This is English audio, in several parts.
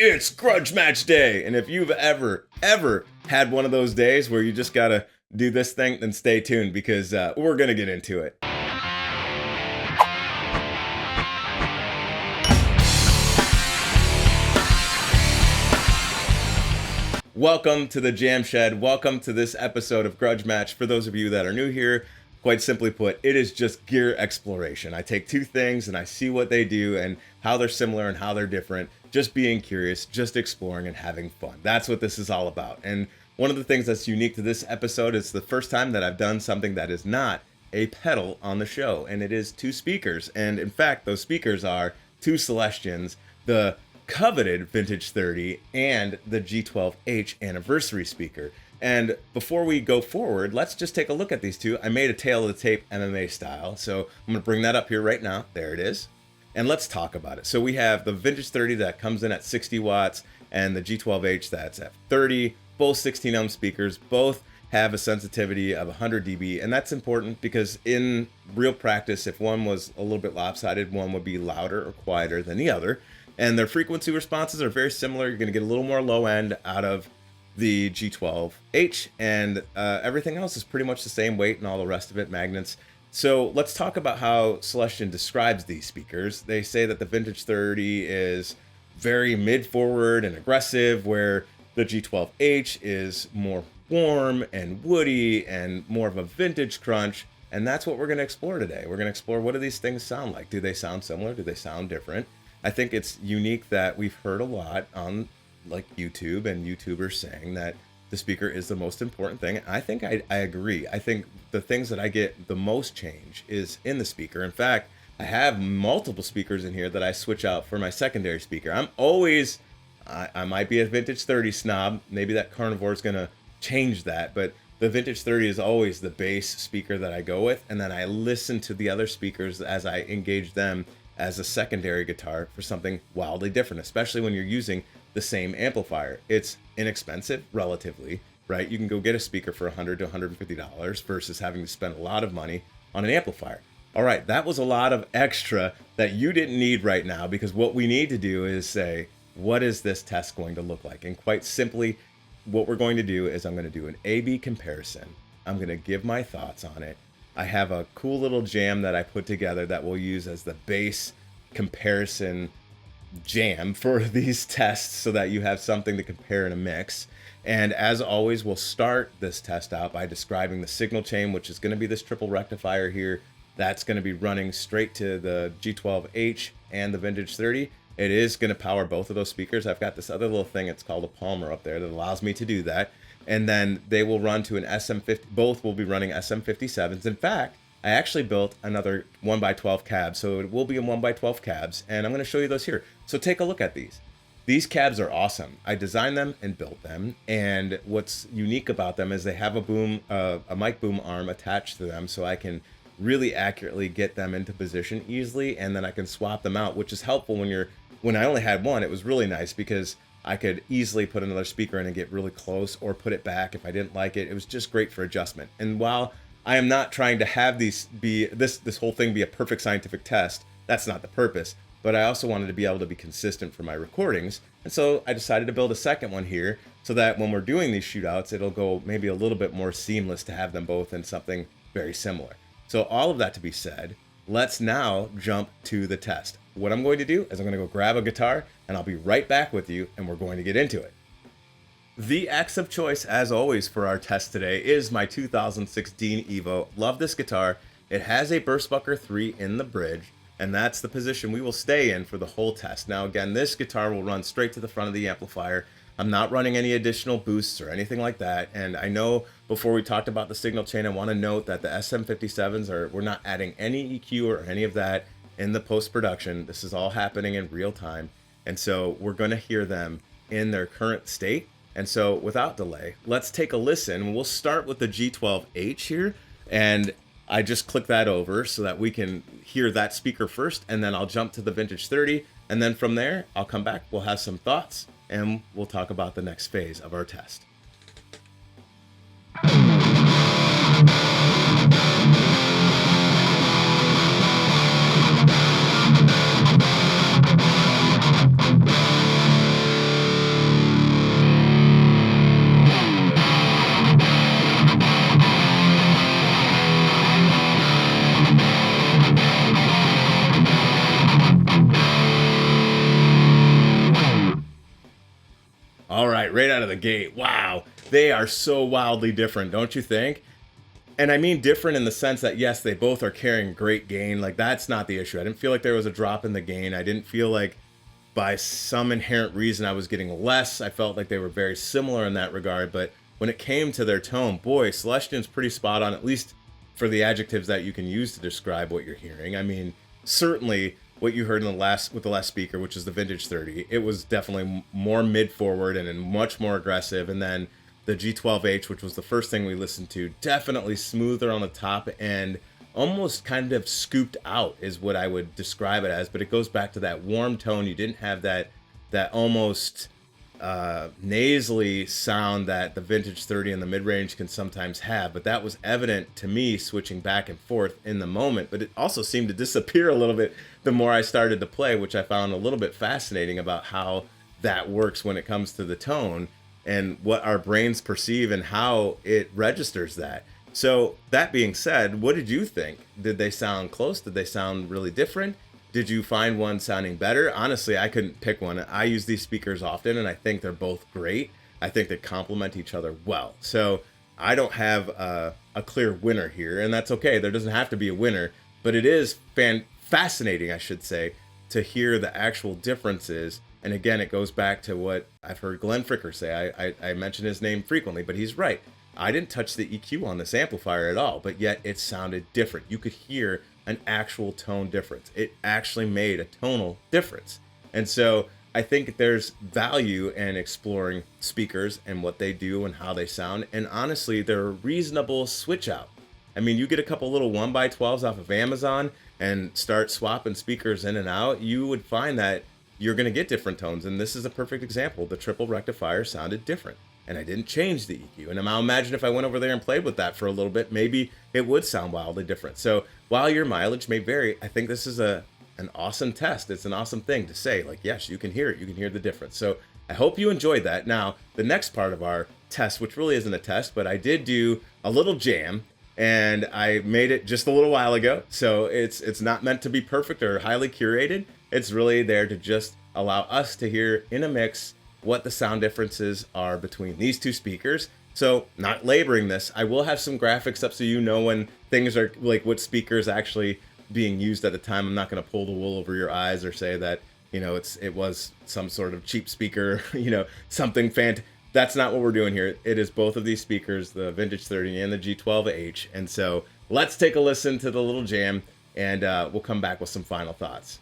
It's Grudge Match Day! And if you've ever had one of those days where you just gotta do this thing, then stay tuned because we're gonna get into it. Welcome to the Jam Shed. Welcome to this episode of Grudge Match. For those of you that are new here, quite simply put, it is just gear exploration. I take two things and I see what they do and how they're similar and how they're different. Just being curious, just exploring and having fun. That's what this is all about. And one of the things that's unique to this episode is the first time that I've done something that is not a pedal on the show. And it is two speakers. And in fact, those speakers are two Celestions, the coveted Vintage 30 and the G12H Anniversary speaker. And before we go forward, let's just take a look at these two. I made a tail of the tape MMA style, so I'm gonna bring that up here right now. There it is. And let's talk about it. So we have the Vintage 30 that comes in at 60 watts and the G12H that's at 30, both 16 ohm speakers, both have a sensitivity of 100 dB. And that's important because in real practice, if one was a little bit lopsided, one would be louder or quieter than the other. And their frequency responses are very similar. You're gonna get a little more low end out of the G12H, and everything else is pretty much the same weight and all the rest of it, magnets. So let's talk about how Celestion describes these speakers. They say that the Vintage 30 is very mid-forward and aggressive, where the G12H is more warm and woody and more of a vintage crunch. And that's what we're gonna explore today. We're gonna explore, what do these things sound like? Do they sound similar? Do they sound different? I think it's unique that we've heard a lot on like YouTube and YouTubers saying that the speaker is the most important thing. I think I agree. I think the things that I get the most change is in the speaker. In fact, I have multiple speakers in here that I switch out for my secondary speaker. I'm always, I might be a Vintage 30 snob. Maybe that Carnivore is gonna change that, but the Vintage 30 is always the base speaker that I go with. And then I listen to the other speakers as I engage them as a secondary guitar for something wildly different, especially when you're using the same amplifier. It's inexpensive relatively, right? You can go get a speaker for $100 to $150 versus having to spend a lot of money on an amplifier. All right, that was a lot of extra that you didn't need right now, because what we need to do is say, what is this test going to look like? And quite simply, what we're going to do is I'm going to do an A/B comparison. I'm going to give my thoughts on it. I have a cool little jam that I put together that we'll use as the base comparison jam for these tests so that you have something to compare in a mix. And as always, we'll start this test out by describing the signal chain, which is going to be this triple rectifier here. That's going to be running straight to the G12H and the Vintage 30. It is going to power both of those speakers. I've got this other little thing, it's called a Palmer up there, that allows me to do that. And then they will run to an SM50, both will be running SM57s. In fact, I actually built another 1x12 cabs, so it will be in 1x12 cabs, and I'm going to show you those here. So take a look at these. These cabs are awesome. I designed them and built them, and what's unique about them is they have a boom, a mic boom arm attached to them, so I can really accurately get them into position easily, and then I can swap them out, which is helpful when I only had one. It was really nice because I could easily put another speaker in and get really close, or put it back if I didn't like it. It was just great for adjustment. And while I am not trying to have these be this whole thing be a perfect scientific test, that's not the purpose. But I also wanted to be able to be consistent for my recordings. And so I decided to build a second one here so that when we're doing these shootouts, it'll go maybe a little bit more seamless to have them both in something very similar. So all of that to be said, let's now jump to the test. What I'm going to do is I'm going to go grab a guitar and I'll be right back with you, and we're going to get into it. The X of choice, as always, for our test today is my 2016 Evo. Love this guitar. It has a BurstBucker 3 in the bridge, and that's the position we will stay in for the whole test. Now again, this guitar will run straight to the front of the amplifier. I'm not running any additional boosts or anything like that. And I know before we talked about the signal chain, I want to note that the SM57s we're not adding any EQ or any of that in the post-production. This is all happening in real time. And so we're going to hear them in their current state. And so without delay, let's take a listen. We'll start with the G12H here. And I just click that over so that we can hear that speaker first. And then I'll jump to the Vintage 30. And then from there, I'll come back. We'll have some thoughts and we'll talk about the next phase of our test. All right out of the gate. Wow. They are so wildly different, don't you think? And I mean different in the sense that, yes, they both are carrying great gain. Like, that's not the issue. I didn't feel like there was a drop in the gain. I didn't feel like by some inherent reason I was getting less. I felt like they were very similar in that regard. But when it came to their tone, boy, Celestion's pretty spot on, at least for the adjectives that you can use to describe what you're hearing. I mean, certainly what you heard in with the last speaker, which is the Vintage 30, it was definitely more mid-forward and much more aggressive. And then the G12H, which was the first thing we listened to, definitely smoother on the top and almost kind of scooped out is what I would describe it as. But it goes back to that warm tone. You didn't have that almost nasally sound that the Vintage 30 in the mid-range can sometimes have. But that was evident to me switching back and forth in the moment. But it also seemed to disappear a little bit the more I started to play, which I found a little bit fascinating about how that works when it comes to the tone and what our brains perceive and how it registers that. So that being said, what did you think? Did they sound close? Did they sound really different? Did you find one sounding better? Honestly, I couldn't pick one. I use these speakers often, and I think they're both great. I think they complement each other well. So I don't have a clear winner here, and that's okay. There doesn't have to be a winner, but it is fascinating, I should say, to hear the actual differences. And again, it goes back to what I've heard Glenn Fricker say. I mention his name frequently, but he's right. I didn't touch the EQ on this amplifier at all, but yet it sounded different. You could hear an actual tone difference. It actually made a tonal difference. And so I think there's value in exploring speakers and what they do and how they sound. And honestly, they're a reasonable switch out. I mean, you get a couple little 1x12s off of Amazon and start swapping speakers in and out, you would find that you're going to get different tones. And this is a perfect example. The triple rectifier sounded different, and I didn't change the EQ. And now imagine if I went over there and played with that for a little bit, maybe it would sound wildly different. So while your mileage may vary, I think this is an awesome test. It's an awesome thing to say, like, yes, you can hear it. You can hear the difference. So I hope you enjoyed that. Now, the next part of our test, which really isn't a test, but I did do a little jam, and I made it just a little while ago. So it's not meant to be perfect or highly curated. It's really there to just allow us to hear in a mix what the sound differences are between these two speakers. So not laboring this, I will have some graphics up so you know when things are like what speaker is actually being used at the time. I'm not going to pull the wool over your eyes or say that, you know, it was some sort of cheap speaker, you know, something That's not what we're doing here. It is both of these speakers, the Vintage 30 and the G12H. And so let's take a listen to the little jam, and we'll come back with some final thoughts.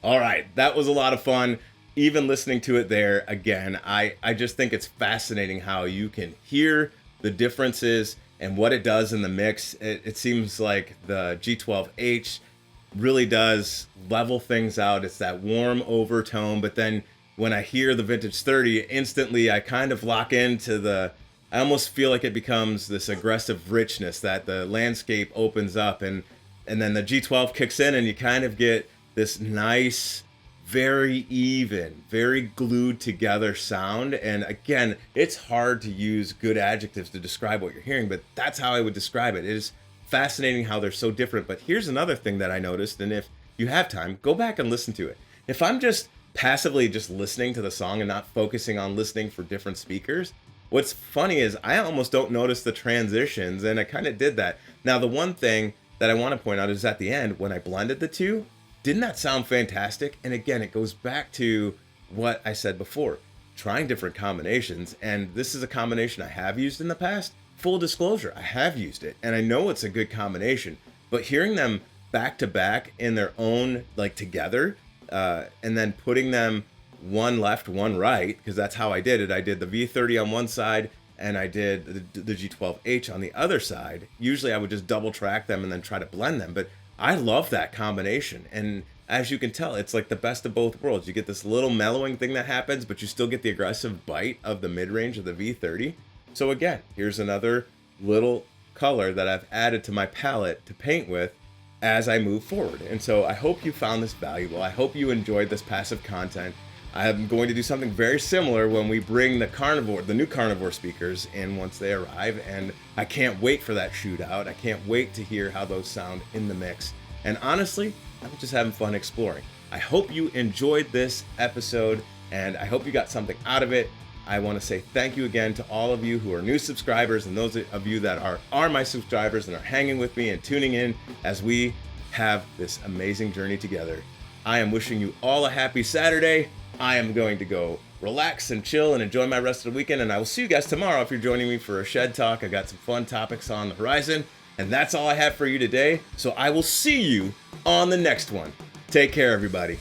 All right, that was a lot of fun. Even listening to it there again, I just think it's fascinating how you can hear the differences and what it does in the mix. It seems like the G12H really does level things out. It's that warm overtone, but then when I hear the Vintage 30, instantly I kind of lock into I almost feel like it becomes this aggressive richness that the landscape opens up, and then the G12 kicks in and you kind of get this nice, very even, very glued together sound. And again, it's hard to use good adjectives to describe what you're hearing, but that's how I would describe it. It is fascinating how they're so different. But here's another thing that I noticed, and if you have time, go back and listen to it. If I'm just passively just listening to the song and not focusing on listening for different speakers, what's funny is I almost don't notice the transitions, and I kind of did that. Now, the one thing that I want to point out is at the end, when I blended the two, didn't that sound fantastic? And again, it goes back to what I said before, trying different combinations. And this is a combination I have used in the past. Full disclosure, I have used it, and I know it's a good combination. But hearing them back to back in their own, like together, and then putting them one left, one right, because that's how I did it. I did the V30 on one side and I did the G12H on the other side. Usually I would just double track them and then try to blend them, but I love that combination. And as you can tell, it's like the best of both worlds. You get this little mellowing thing that happens, but you still get the aggressive bite of the mid-range of the V30. So again, here's another little color that I've added to my palette to paint with as I move forward. And so I hope you found this valuable. I hope you enjoyed this passive content. I am going to do something very similar when we bring the new Carnivore speakers in once they arrive, and I can't wait for that shootout. I can't wait to hear how those sound in the mix. And honestly, I'm just having fun exploring. I hope you enjoyed this episode, and I hope you got something out of it. I want to say thank you again to all of you who are new subscribers and those of you that are my subscribers and are hanging with me and tuning in as we have this amazing journey together. I am wishing you all a happy Saturday. I am going to go relax and chill and enjoy my rest of the weekend, and I will see you guys tomorrow if you're joining me for a shed talk. I got some fun topics on the horizon, and that's all I have for you today. So I will see you on the next one. Take care, everybody.